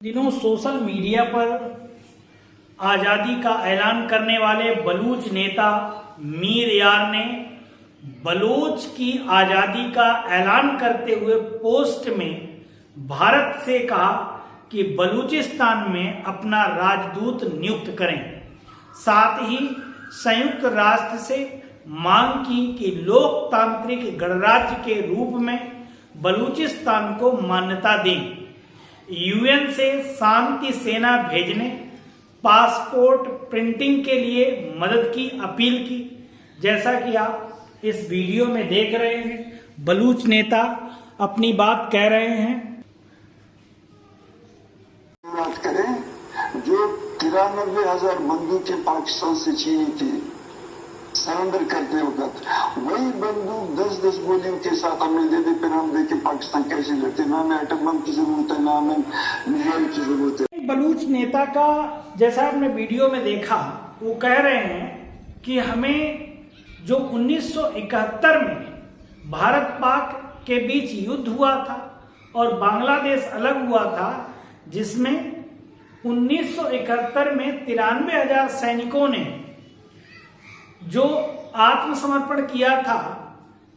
दिनों social media पर आज़ादी का ऐलान करने वाले बलूच नेता मीर यार ने बलूच की आज़ादी का ऐलान करते हुए पोस्ट में भारत से कहा कि बलूचिस्तान में अपना राजदूत नियुक्त करें। साथ ही संयुक्त राष्ट्र से मांग की कि लोकतांत्रिक गणराज्य के रूप में बलूचिस्तान को मान्यता दें। यूएन से शांति सेना भेजने, पासपोर्ट प्रिंटिंग के लिए मदद की अपील की। जैसा कि आप इस वीडियो में देख रहे हैं, बलूच नेता अपनी बात कह रहे हैं। बात करें जो 93,000 बंदूकें पाकिस्तान से छीनी थी सरेंडर करते वक्त, वही बंदूक 10-10 गोलियों के साथ हमें दे दे, फिर हम देखे पाकिस्तान कैसे लड़ते। ना हमें एटम बम की जरूरत है, ना हमें मिसाइल की जरूरत है। बलूच नेता का जैसा आपने वीडियो में देखा, वो कह रहे हैं कि हमें जो 1971 में भारत पाक के बीच युद्ध हुआ था और बांग्लादेश अलग हुआ था, जिसमें 1971 में 93,000 सैनिकों ने जो आत्मसमर्पण किया था,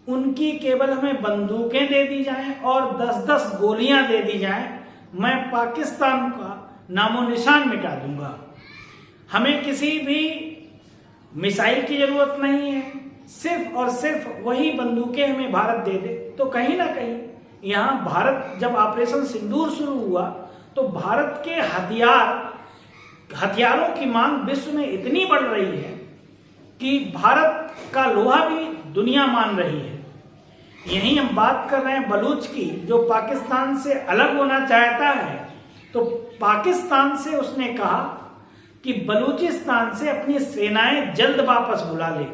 उनकी केवल हमें बंदूकें दे दी जाएं और 10-10 गोलियां दे दी जाएं, मैं पाकिस्तान का नामो निशान मिटा दूंगा। हमें किसी भी मिसाइल की जरूरत नहीं है, सिर्फ और सिर्फ वही बंदूकें हमें भारत दे दे। तो कहीं ना कहीं यहाँ भारत, जब ऑपरेशन सिंदूर शुरू हुआ तो भारत के हथियारों की मांग विश्व में इतनी बढ़ रही है कि भारत का लोहा भी दुनिया मान रही है। यही हम बात कर रहे हैं बलूच की, जो पाकिस्तान से अलग होना चाहता है। तो पाकिस्तान से उसने कहा कि बलूचिस्तान से अपनी सेनाएं जल्द वापस बुला ले।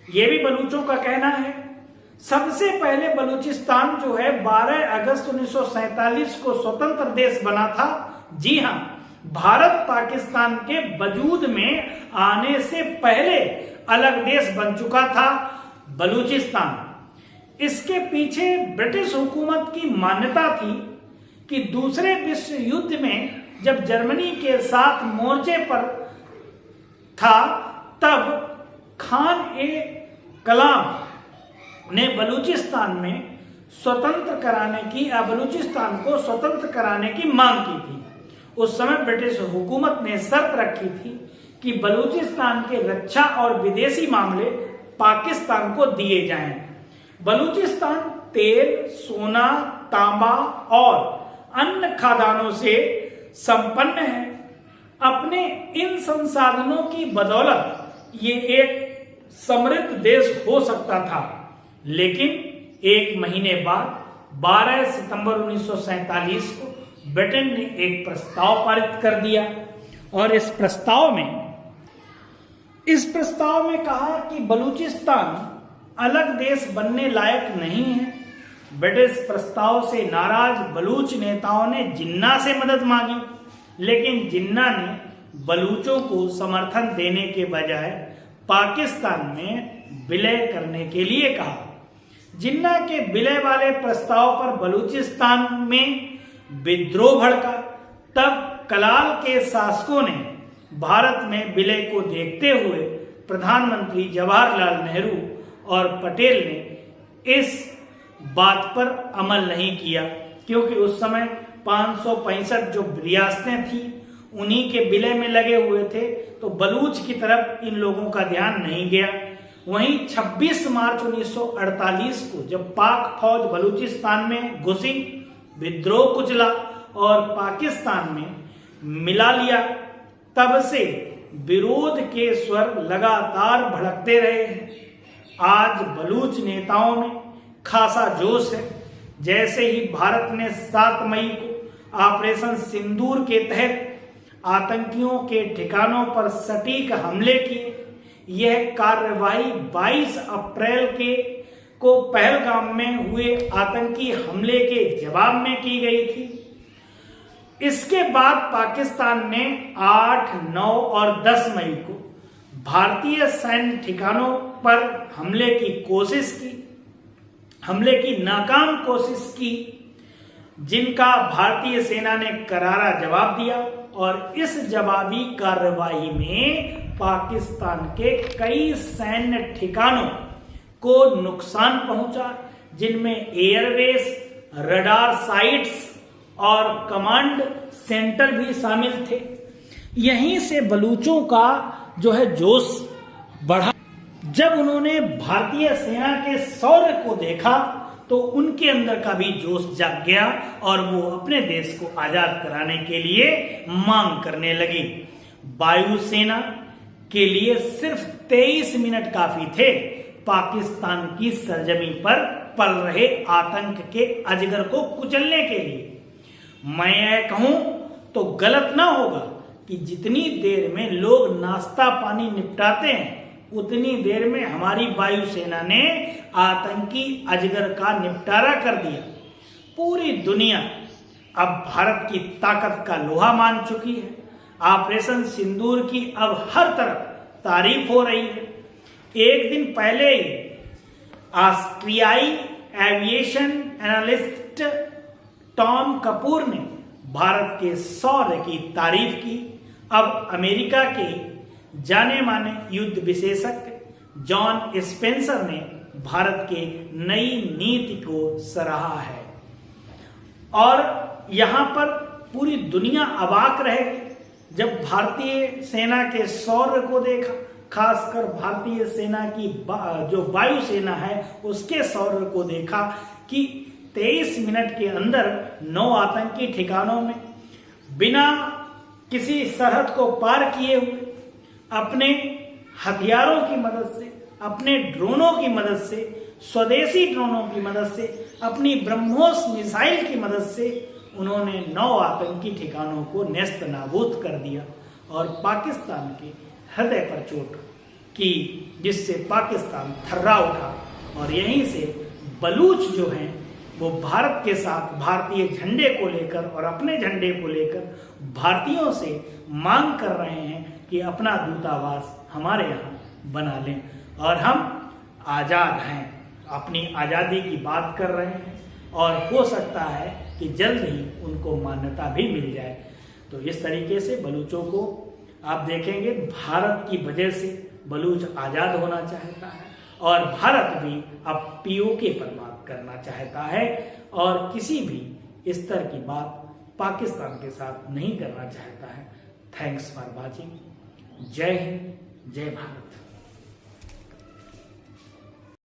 यह भी बलूचों का कहना है। सबसे पहले बलूचिस्तान जो है 12 अगस्त 1947 को स्वतंत्र देश बना था। जी हां, भारत पाकिस्तान के वजूद में आने से पहले अलग देश बन चुका था बलूचिस्तान। इसके पीछे ब्रिटिश हुकूमत की मान्यता थी कि दूसरे विश्व युद्ध में जब जर्मनी के साथ मोर्चे पर था, तब खान ए कलाम ने बलूचिस्तान को स्वतंत्र कराने की मांग की थी। उस समय ब्रिटिश हुकूमत ने शर्त रखी थी कि बलूचिस्तान के रक्षा और विदेशी मामले पाकिस्तान को दिए जाएं। बलूचिस्तान तेल, सोना, तांबा और अन्य खदानों से संपन्न है। अपने इन संसाधनों की बदौलत ये एक समृद्ध देश हो सकता था, लेकिन एक महीने बाद 12 सितंबर 1947 को ब्रिटेन ने एक प्रस्ताव पारित कर दिया और इस प्रस्ताव में कहा कि बलूचिस्तान अलग देश बनने लायक नहीं है। ब्रिटिश प्रस्ताव से नाराज बलूच नेताओं ने जिन्ना से मदद मांगी, लेकिन जिन्ना ने बलूचों को समर्थन देने के बजाय पाकिस्तान में विलय करने के लिए कहा। जिन्ना के विलय वाले प्रस्ताव पर बलूचिस्तान में विद्रोह भड़का। तब कलाल के शासकों ने भारत में विलय को देखते हुए प्रधानमंत्री जवाहरलाल नेहरू और पटेल ने इस बात पर अमल नहीं किया, क्योंकि उस समय 565 जो रियासतें थी उन्हीं के विलय में लगे हुए थे, तो बलूच की तरफ इन लोगों का ध्यान नहीं गया। वहीं 26 मार्च 1948 को जब पाक फौज बलूचिस्तान में घुसी, विद्रोह कुचला और पाकिस्तान में मिला लिया, तब से विरोध के स्वर लगातार भड़कते रहे हैं। आज बलूच नेताओं में खासा जोश है। जैसे ही भारत ने 7 मई को ऑपरेशन सिंदूर के तहत आतंकियों के ठिकानों पर सटीक हमले किए, यह कार्रवाई 22 अप्रैल को पहलगाम में हुए आतंकी हमले के जवाब में की गई थी। इसके बाद पाकिस्तान ने 8, 9 और 10 मई को भारतीय सैन्य ठिकानों पर हमले की नाकाम कोशिश की। जिनका भारतीय सेना ने करारा जवाब दिया और इस जवाबी कार्रवाई में पाकिस्तान के कई सैन्य ठिकानों को नुकसान पहुंचा, जिनमें एयरबेस, रडार साइट्स और कमांड सेंटर भी शामिल थे। यहीं से बलूचों का जो है जोश बढ़ा। जब उन्होंने भारतीय सेना के शौर्य को देखा तो उनके अंदर का भी जोश जाग गया और वो अपने देश को आजाद कराने के लिए मांग करने लगी। वायुसेना के लिए सिर्फ 23 मिनट काफी थे पाकिस्तान की सरजमी पर पल रहे आतंक के अजगर को कुचलने के लिए। मैं यह कहूं तो गलत ना होगा कि जितनी देर में लोग नाश्ता पानी निपटाते हैं उतनी देर में हमारी वायुसेना ने आतंकी अजगर का निपटारा कर दिया। पूरी दुनिया अब भारत की ताकत का लोहा मान चुकी है। ऑपरेशन सिंदूर की अब हर तरफ तारीफ हो रही है। एक दिन पहले ही ऑस्ट्रियाई एविएशन एनालिस्ट टॉम कपूर ने भारत के शौर्य की तारीफ की। अब अमेरिका के जाने माने युद्ध विशेषज्ञ जॉन स्पेंसर ने भारत के नई नीति को सराहा है और यहां पर पूरी दुनिया अवाक रहेगी जब भारतीय सेना के शौर्य को देखा। खासकर भारतीय सेना की जो वायुसेना है उसके शौर्य को देखा कि 23 मिनट के अंदर 9 आतंकी ठिकानों में बिना किसी सरहद को पार किए हुए अपने हथियारों की मदद से, अपने ड्रोनों की मदद से, स्वदेशी ड्रोनों की मदद से, अपनी ब्रह्मोस मिसाइल की मदद से उन्होंने 9 आतंकी ठिकानों को नेस्त नाबूद कर दिया और पाकिस्तान के हृदय पर चोट की, जिससे पाकिस्तान थर्रा उठा और यहीं से बलूच जो हैं वो भारत के साथ भारतीय झंडे को लेकर और अपने झंडे को लेकर भारतीयों से मांग कर रहे हैं कि अपना दूतावास हमारे यहाँ बना लें और हम आज़ाद हैं, अपनी आज़ादी की बात कर रहे हैं और हो सकता है कि जल्द ही उनको मान्यता भी मिल जाए। तो इस तरीके से बलूचों को आप देखेंगे भारत की वजह से बलूच आज़ाद होना चाहता है और भारत भी अब पीओके पर बात करना चाहता है और किसी भी स्तर की बात पाकिस्तान के साथ नहीं करना चाहता है। Thanks for watching. जय हिंद, जय भारत।